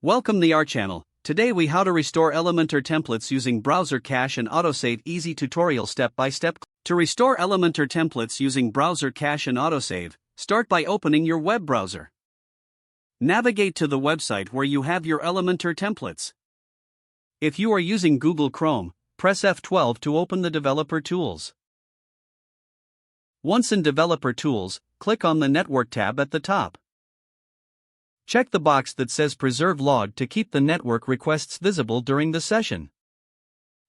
Welcome to our channel. Today we how to restore Elementor templates using browser cache and autosave. Easy tutorial step by step. To restore Elementor templates using browser cache and autosave, start by opening your web browser. Navigate to the website where you have your Elementor templates. If you are using Google Chrome, press F12 to open the Developer Tools. Once in Developer Tools, click on the Network tab at the top. Check the box that says Preserve Log to keep the network requests visible during the session.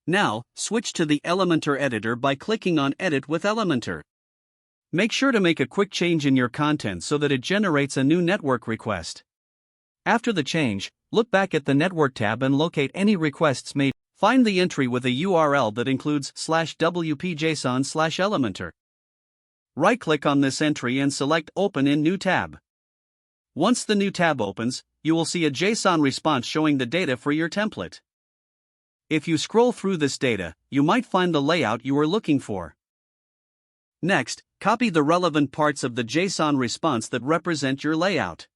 Now, switch to the Elementor editor by clicking on Edit with Elementor. Make sure to make a quick change in your content so that it generates a new network request. After the change, look back at the Network tab and locate any requests made. Find the entry with a URL that includes /wp-json/Elementor. Right-click on this entry and select Open in New tab. Once the new tab opens, you will see a JSON response showing the data for your template. If you scroll through this data, you might find the layout you are looking for. Next, copy the relevant parts of the JSON response that represent your layout.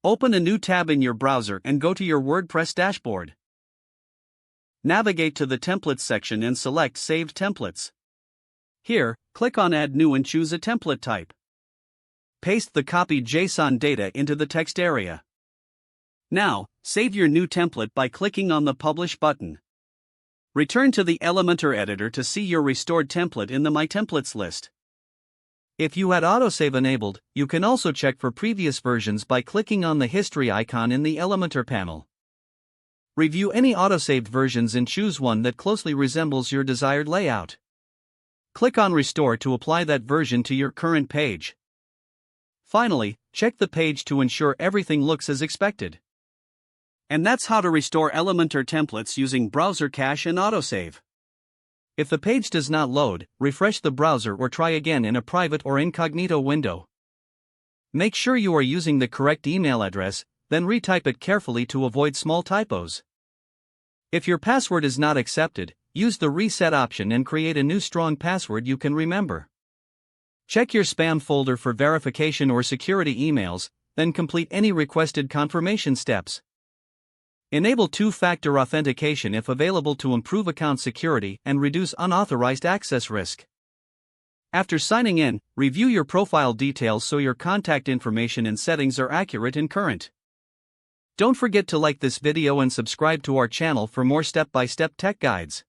Open a new tab in your browser and go to your WordPress dashboard. Navigate to the Templates section and select Saved Templates. Here, click on Add New and choose a template type. Paste the copied JSON data into the text area. Now, save your new template by clicking on the Publish button. Return to the Elementor editor to see your restored template in the My Templates list. If you had autosave enabled, you can also check for previous versions by clicking on the History icon in the Elementor panel. Review any autosaved versions and choose one that closely resembles your desired layout. Click on Restore to apply that version to your current page. Finally, check the page to ensure everything looks as expected. And that's how to restore Elementor templates using browser cache and autosave. If the page does not load, refresh the browser or try again in a private or incognito window. Make sure you are using the correct email address, then retype it carefully to avoid small typos. If your password is not accepted, use the reset option and create a new strong password you can remember. Check your spam folder for verification or security emails, then complete any requested confirmation steps. Enable two-factor authentication if available to improve account security and reduce unauthorized access risk. After signing in, review your profile details so your contact information and settings are accurate and current. Don't forget to like this video and subscribe to our channel for more step-by-step tech guides.